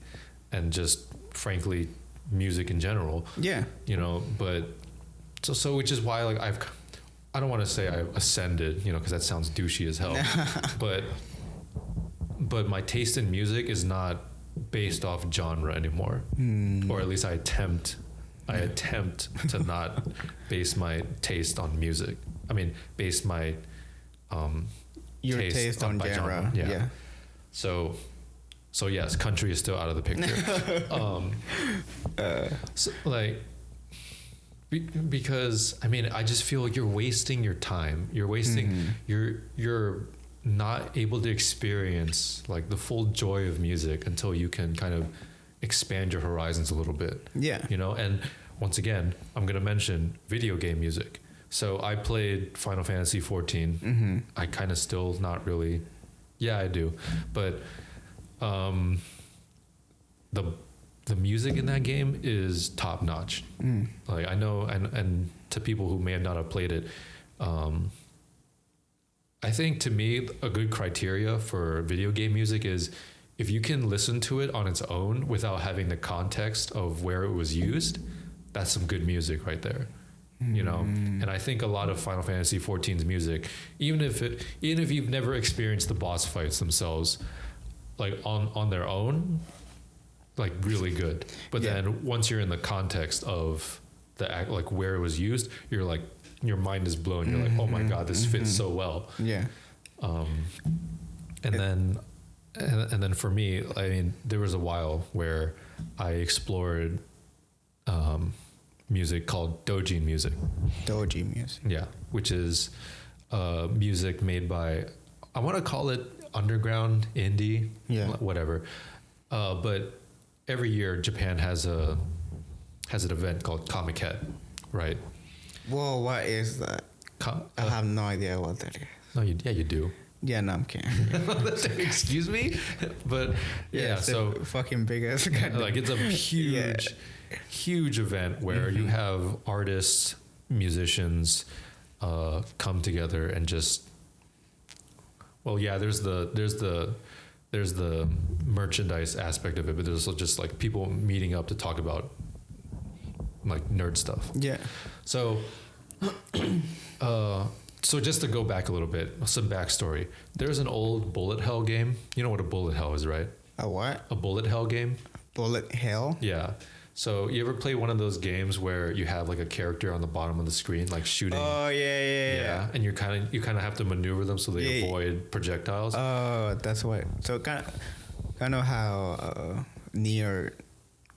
A: and just frankly, music in general. Yeah. You know, but so which is why, like, I don't want to say I've ascended, you know, because that sounds douchey as hell. but my taste in music is not based off genre anymore. Or at least I attempt to not base my taste on music. I mean, base my
B: your taste on genre. Yeah.
A: So yes, country is still out of the picture. So like, because I mean, I just feel like you're wasting your time. You're wasting. You're not able to experience like the full joy of music until you can kind of expand your horizons a little bit. Yeah. You know, and once again, I'm gonna mention video game music. So I played Final Fantasy 14. I kind of still not really. Yeah, I do, but. The music in that game is top notch. Like I know, and to people who may not have played it, I think to me a good criteria for video game music is if you can listen to it on its own without having the context of where it was used. That's some good music right there. You know, and I think a lot of Final Fantasy 14's music, even if you've never experienced the boss fights themselves, like on their own, like really good. But then once you're in the context of the act, like where it was used, you're like, your mind is blown. You're like, oh my God, this fits so well. Yeah. And then for me, I mean, there was a while where I explored music called Dojin music. Dojin music. Yeah, which is music made by, I want to call it underground indie, whatever. But every year Japan has an event called Comic-Con, right?
B: Whoa, what is that? I have no idea what that is.
A: No, you do.
B: Yeah, no, I'm kidding.
A: Excuse me, but so
B: fucking big ass.
A: Like it's a huge event where you have artists, musicians, come together and just. Well, yeah, there's the merchandise aspect of it, but there's just like people meeting up to talk about like nerd stuff. Yeah. So, so just to go back a little bit, some backstory. There's an old bullet hell game. You know what a bullet hell is, right?
B: A what?
A: A bullet hell game.
B: Bullet hell?
A: Yeah. So you ever play one of those games where you have like a character on the bottom of the screen, like shooting?
B: Oh yeah.
A: And you kind of have to maneuver them so they avoid projectiles.
B: Oh, that's what. So kind of how near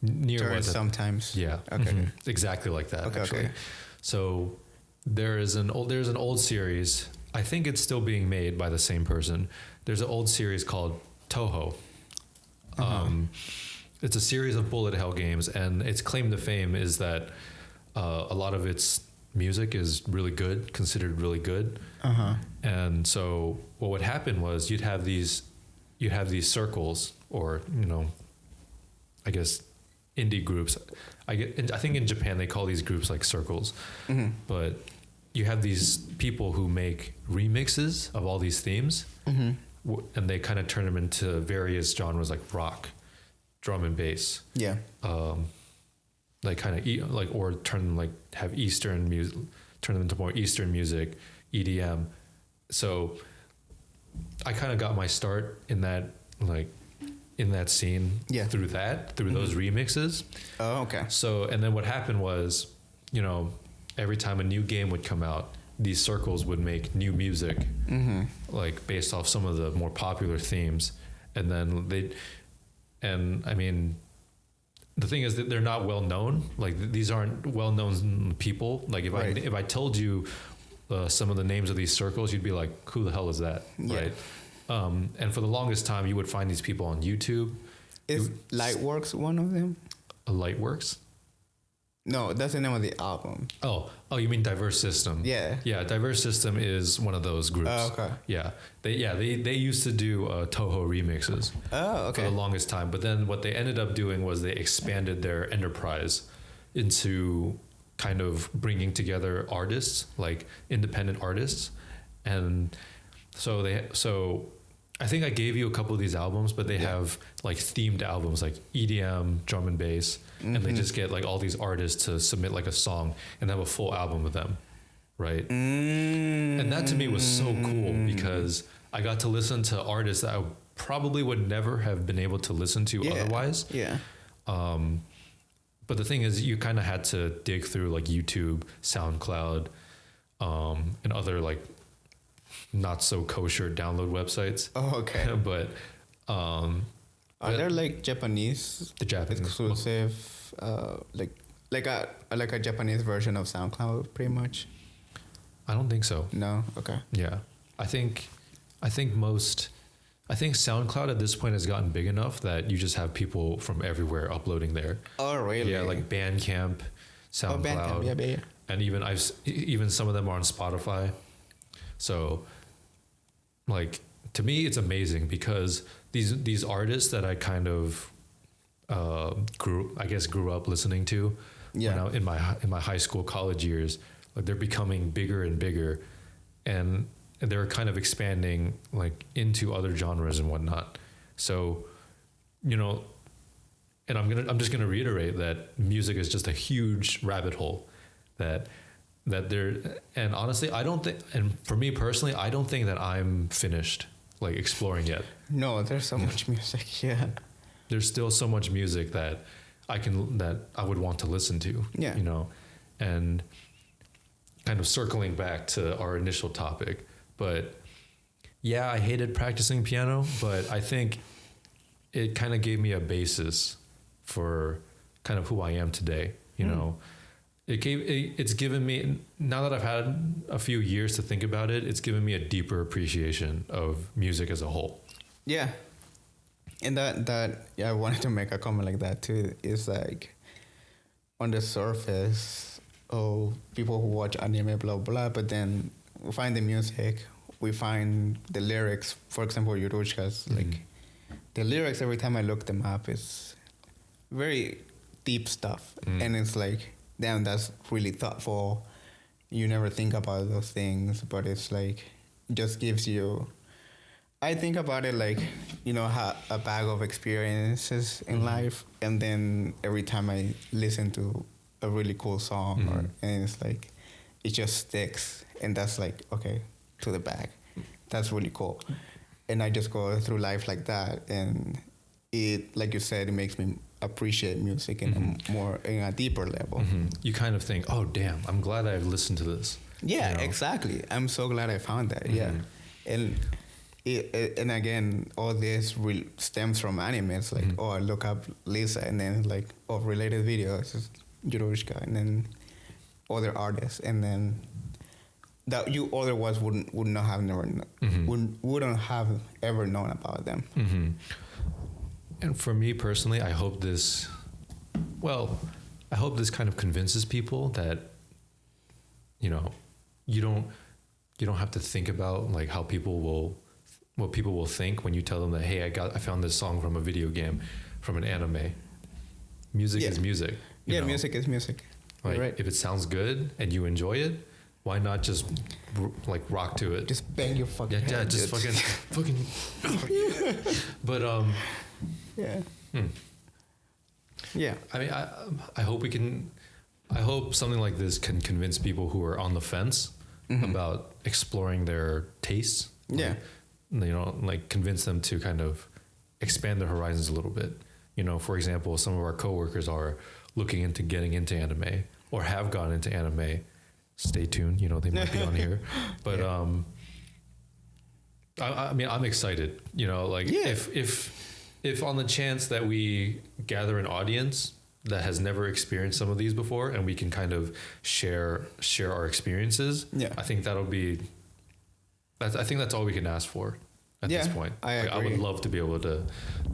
B: turns sometimes.
A: Yeah. Okay. Exactly like that. Okay. Actually. Okay. So there's an old series. I think it's still being made by the same person there's an old series called Toho. It's a series of bullet hell games, and its claim to fame is that a lot of its music is really good, considered really good. And so what would happen was you'd have these circles, or I guess indie groups. I think in Japan they call these groups like circles. But you have these people who make remixes of all these themes, and they kind of turn them into various genres like rock, drum and bass.
B: Yeah.
A: Like kind of like, or turn them like have Eastern music, turn them into more Eastern music, EDM. So I kind of got my start in that scene through those remixes.
B: Oh, okay.
A: So, and then what happened was, every time a new game would come out, these circles would make new music, like based off some of the more popular themes. And then the thing is that they're not well known. Like these aren't well known people. Like if I told you some of the names of these circles, you'd be like, who the hell is that?
B: Yeah.
A: Right. And for the longest time, you would find these people on YouTube.
B: Is Lightworks one of them?
A: Lightworks?
B: No, that's the name of the album.
A: Oh, you mean Diverse System?
B: Yeah.
A: Yeah, Diverse System is one of those groups.
B: Oh, okay.
A: Yeah. They used to do Toho remixes.
B: Oh, okay.
A: For the longest time. But then what they ended up doing was they expanded their enterprise into kind of bringing together artists, like independent artists. And so I think I gave you a couple of these albums, but they have like themed albums like EDM, drum and bass, and they just get like all these artists to submit like a song and have a full album of them, right? And that to me was so cool because I got to listen to artists that I probably would never have been able to listen to otherwise.
B: Yeah.
A: But the thing is, you kind of had to dig through like YouTube, SoundCloud, and other like not so kosher download websites.
B: Oh, okay.
A: But
B: are there like Japanese exclusive like a Japanese version of SoundCloud pretty much?
A: I don't think so.
B: No? Okay.
A: Yeah. I think SoundCloud at this point has gotten big enough that you just have people from everywhere uploading there.
B: Oh, really?
A: Yeah, like Bandcamp, SoundCloud.
B: Oh, Bandcamp. Yeah.
A: And even some of them are on Spotify. So like to me it's amazing because these artists that I kind of grew up listening to when in my high school, college years, like they're becoming bigger and bigger, and they're kind of expanding like into other genres and whatnot. So, and I'm just gonna reiterate that music is just a huge rabbit hole that there, and honestly, I don't think, and for me personally, I don't think that I'm finished like exploring yet.
B: No, there's so much music. Yeah.
A: There's still so much music that I would want to listen to.
B: Yeah.
A: And kind of circling back to our initial topic, but yeah, I hated practicing piano, but I think it kind of gave me a basis for kind of who I am today. It's given me, now that I've had a few years to think about it, it's given me a deeper appreciation of music as a whole.
B: Yeah. And I wanted to make a comment like that too. Is like on the surface, people who watch anime, blah, blah, but then we find the music, we find the lyrics. For example, Yorushka's, like the lyrics, every time I look them up, is very deep stuff. And it's like, damn, that's really thoughtful. You never think about those things, but it's like, just gives you, I think about it like, a bag of experiences in life. And then every time I listen to a really cool song, and it's like, it just sticks. And that's like, okay, to the bag. That's really cool. And I just go through life like that. And it, like you said, it makes me appreciate music in a deeper level. You
A: kind of think, oh damn, I'm glad I've listened to this.
B: Yeah, exactly. I'm so glad I found that. Yeah. And and again, all this stems from anime. It's like, I look up Lisa, and then like, related videos, Yorushka, and then other artists, and then that you otherwise would not have wouldn't have ever known about them.
A: Mm-hmm. And for me personally, I hope this kind of convinces people that, you know, you don't have to think about like what people will think when you tell them that, hey, I found this song from a video game, from an anime. Music is music. You know?
B: Music is music.
A: Like,
B: right.
A: if it sounds good and you enjoy it, why not just like rock to it?
B: Just bang your fucking head.
A: Yeah, just fucking. But
B: yeah. Yeah.
A: I mean, I hope we can. I hope something like this can convince people who are on the fence about exploring their tastes.
B: Yeah.
A: Like, you know, like convince them to kind of expand their horizons a little bit. You know, for example, some of our coworkers are looking into getting into anime or have gone into anime. Stay tuned. You know, they might be on here, but I mean, I'm excited. You know, like if on the chance that we gather an audience that has never experienced some of these before, and we can kind of share our experiences, I think that'll be. I think that's all we can ask for at this point. I would love to be able to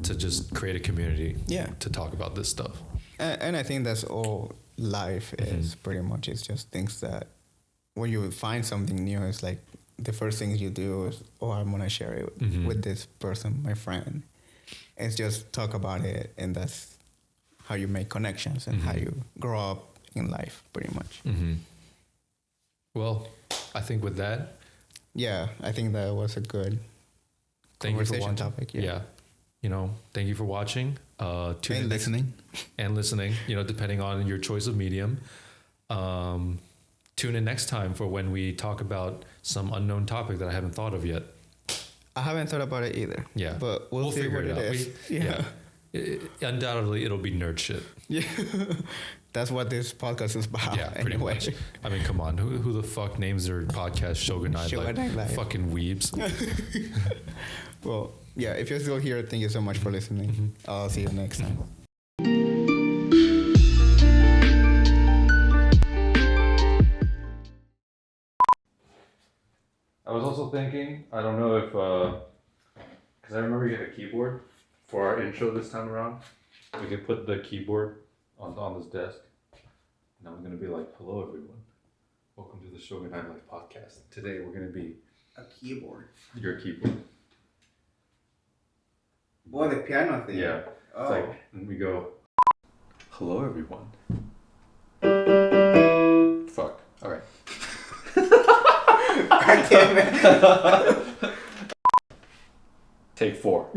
A: just create a community. To talk about this stuff.
B: And I think that's all life is pretty much. It's just things that when you find something new, it's like the first things you do is, I'm gonna share it with this person, my friend. It's just talk about it, and that's how you make connections and how you grow up in life, pretty much.
A: Well, I think with that,
B: I think that was a good conversation topic. Yeah.
A: You know, thank you for watching. Tune in
B: listening.
A: And listening, you know, depending on your choice of medium. Tune in next time for when we talk about some unknown topic that I haven't thought of yet.
B: I haven't thought about it either.
A: Yeah.
B: But we'll figure it out.
A: Undoubtedly, it'll be nerd shit.
B: Yeah. That's what this podcast is about.
A: Yeah, pretty much. I mean, come on. Who the fuck names their podcast Shouganai? Like fucking weebs.
B: Well, if you're still here, thank you so much for listening. I'll see you next time.
A: I was also thinking, I don't know if, because I remember you had a keyboard for our intro this time around. We could put the keyboard on this desk. And I'm going to be like, hello everyone. Welcome to the Shouganai Life podcast. Today we're going to be...
B: A keyboard.
A: Your keyboard.
B: Oh, the piano thing.
A: Yeah. It's like, and we go, hello everyone. Fuck. All right.
B: God damn it.
A: Take 4.